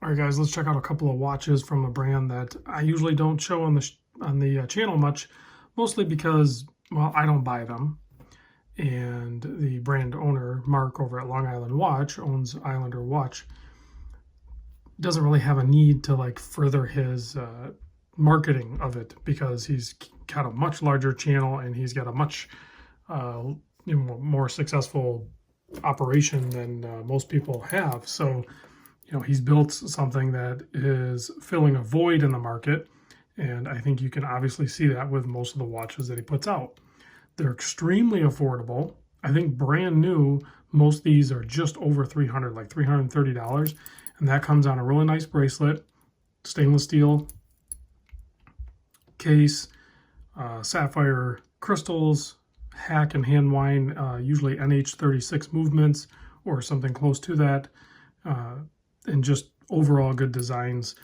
All right, guys, let's check out a couple of watches from a brand that I usually don't show on the channel much, mostly because, well, I don't buy them. And the brand owner, Mark, over at Long Island Watch, owns Islander Watch, doesn't really have a need to like further his marketing of it because he's got a much larger channel and he's got a much more successful operation than most people have. So he's built something that is filling a void in the market, and I think you can obviously see that with most of the watches that he puts out. They're extremely affordable. I think brand new, most of these are just over $300, like $330, and that comes on a really nice bracelet, stainless steel case, sapphire crystals, hack and hand wind, usually NH36 movements or something close to that. And just overall good designs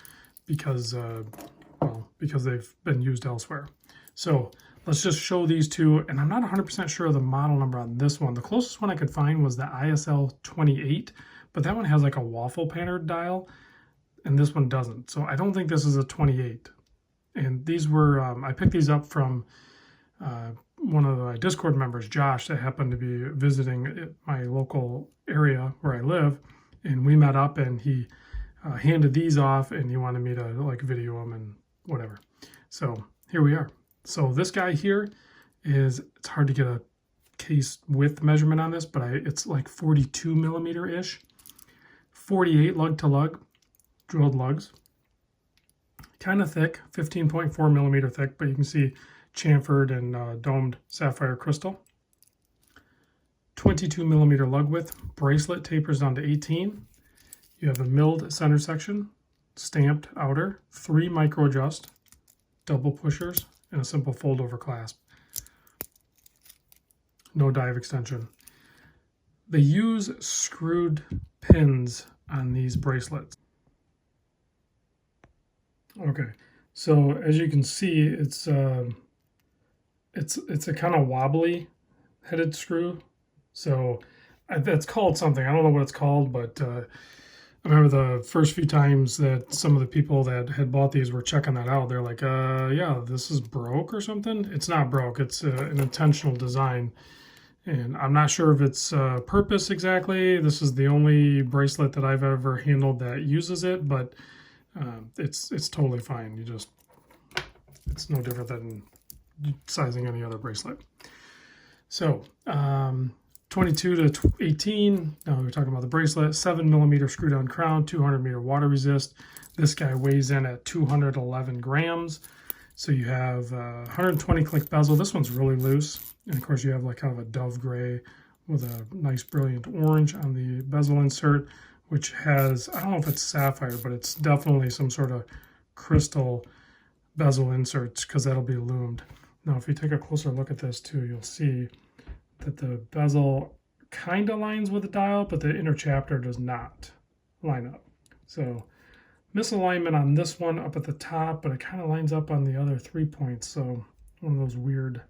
because they've been used elsewhere. So let's just show these two, and I'm not 100% sure of the model number on this one. The closest one I could find was the ISL-28, but that one has like a waffle pattern dial, and this one doesn't. So I don't think this is a 28. And these were, I picked these up from one of my Discord members, Josh, that happened to be visiting my local area where I live. And we met up and he handed these off and he wanted me to like video them and whatever. So here we are. So this guy here it's hard to get a case width measurement on this, but it's like 42 millimeter-ish, 48 lug to lug, drilled lugs. Kind of thick, 15.4 millimeter thick, but you can see chamfered and domed sapphire crystal. 22 millimeter lug width, bracelet tapers down to 18. You have a milled center section, stamped outer, 3 micro adjust, double pushers, and a simple fold over clasp. No dive extension. They use screwed pins on these bracelets. Okay, so as you can see, it's a kind of wobbly headed screw. So that's called something. I don't know what it's called, but I remember the first few times that some of the people that had bought these were checking that out. They're like, yeah, this is broke or something. It's not broke. It's an intentional design. And I'm not sure if it's purpose exactly. This is the only bracelet that I've ever handled that uses it, but it's totally fine. It's no different than sizing any other bracelet. So, 22 to 18, now we're talking about the bracelet, 7 millimeter screw down crown, 200 meter water resist. This guy weighs in at 211 grams. So you have 120 click bezel. This one's really loose. And of course you have like kind of a dove gray with a nice brilliant orange on the bezel insert, which has, I don't know if it's sapphire, but it's definitely some sort of crystal bezel inserts because that'll be loomed. Now if you take a closer look at this too, you'll see that the bezel kind of lines with the dial, but the inner chapter does not line up. So misalignment on this one up at the top, but it kind of lines up on the other 3 points. So one of those weird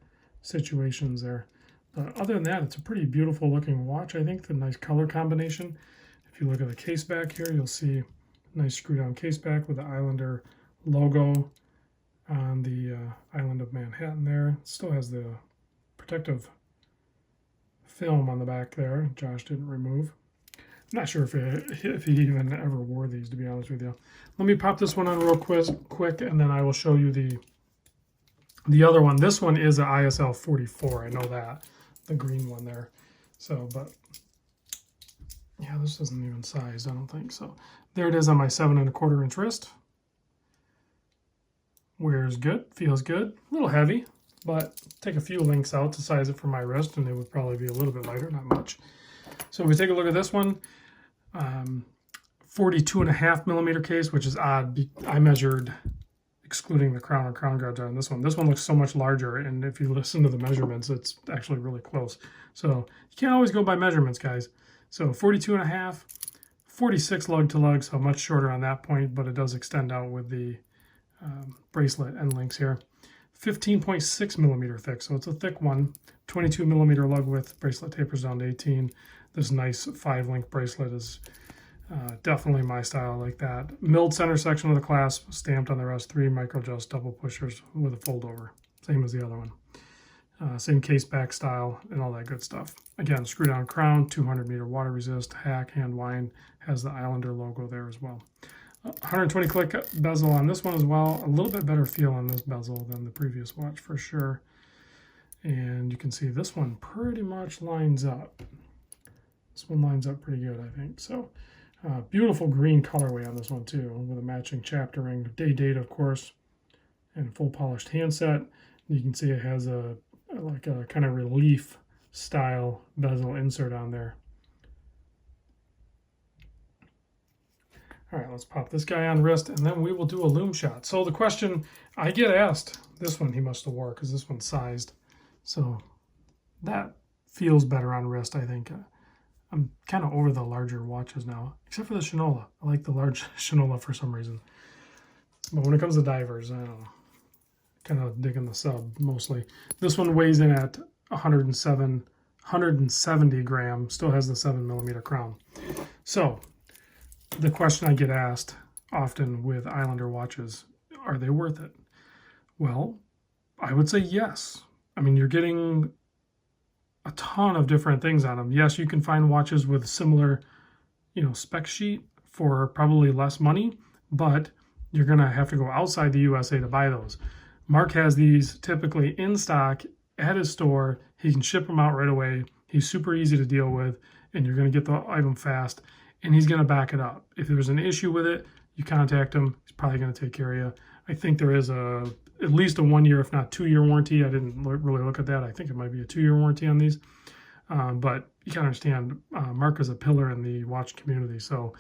situations there. But other than that, it's a pretty beautiful looking watch. I think the nice color combination. If you look at the case back here, you'll see a nice screw down case back with the Islander logo on the Island of Manhattan there. It still has the protective film on the back there. Josh didn't remove. I'm not sure if he even ever wore these, to be honest with you. Let me pop this one on real quick, and then I will show you the other one. This one is an ISL-44. I know that, the green one there. So, but yeah, this isn't even sized, I don't think. So there it is on my 7 1/4 inch wrist. Wears good, feels good, a little heavy, but take a few links out to size it for my wrist and it would probably be a little bit lighter, not much. So if we take a look at this one, 42.5 millimeter case, which is odd. I measured excluding the crown and crown guards on this one. This one looks so much larger, and if you listen to the measurements, it's actually really close. So you can't always go by measurements, guys. So 42.5, 46 lug to lug, so much shorter on that point, but it does extend out with the bracelet end links here. 15.6 millimeter thick, so it's a thick one. 22 millimeter lug width, bracelet tapers down to 18. This nice 5-link bracelet is Definitely my style, like that. Milled center section of the clasp, stamped on the rest, 3 micro adjust double pushers with a fold over. Same as the other one. Same case back style and all that good stuff. Again, screw down crown, 200-meter water resist, hack, hand wind, has the Islander logo there as well. 120 click bezel on this one as well. A little bit better feel on this bezel than the previous watch for sure. And you can see this one pretty much lines up. This one lines up pretty good, I think. So beautiful green colorway on this one too, with a matching chapter ring, day date of course, and full polished handset. You can see it has a kind of relief style bezel insert on there. All right, let's pop this guy on wrist, and then we will do a loom shot. So the question I get asked, this one he must have wore because this one's sized. So that feels better on wrist, I think. I'm kind of over the larger watches now, except for the Shinola. I like the large Shinola for some reason. But when it comes to divers, I don't know. Kind of digging the sub mostly. This one weighs in at 170 grams, still has the 7mm crown. So the question I get asked often with Islander watches, are they worth it? Well, I would say yes. I mean, you're getting a ton of different things on them. Yes, you can find watches with similar, spec sheet for probably less money, but you're going to have to go outside the USA to buy those. Mark has these typically in stock at his store. He can ship them out right away. He's super easy to deal with, and you're going to get the item fast, and he's going to back it up. If there's an issue with it, you contact him. He's probably going to take care of you. I think there is at least a 1 year, if not 2 year warranty. I didn't really look at that. I think it might be a 2 year warranty on these. But you can understand, Mark is a pillar in the watch community, so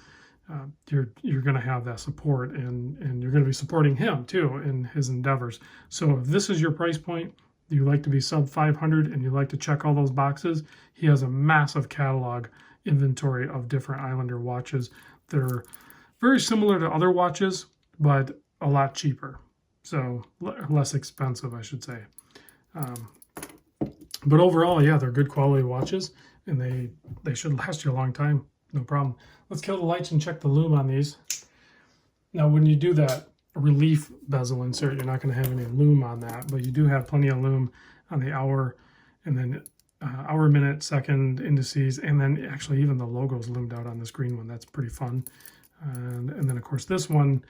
you're going to have that support, and you're going to be supporting him too in his endeavors. So if this is your price point, you like to be sub 500 and you like to check all those boxes, he has a massive catalog inventory of different Islander watches. They're very similar to other watches, but a lot cheaper. So less expensive, I should say. But overall, yeah, they're good quality watches, and they should last you a long time. No problem. Let's kill the lights and check the loom on these. Now, when you do that relief bezel insert, you're not going to have any loom on that, but you do have plenty of loom on the hour, and then hour, minute, second indices, and then actually even the logo's loomed out on this green one. That's pretty fun. And then, of course, this one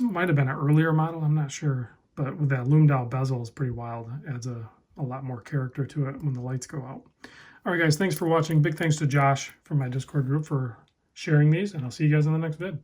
might have been an earlier model. I'm not sure, but with that loomed out bezel is pretty wild. It adds a lot more character to it when the lights go out. All right, guys, thanks for watching. Big thanks to Josh from my Discord group for sharing these, and I'll see you guys in the next vid.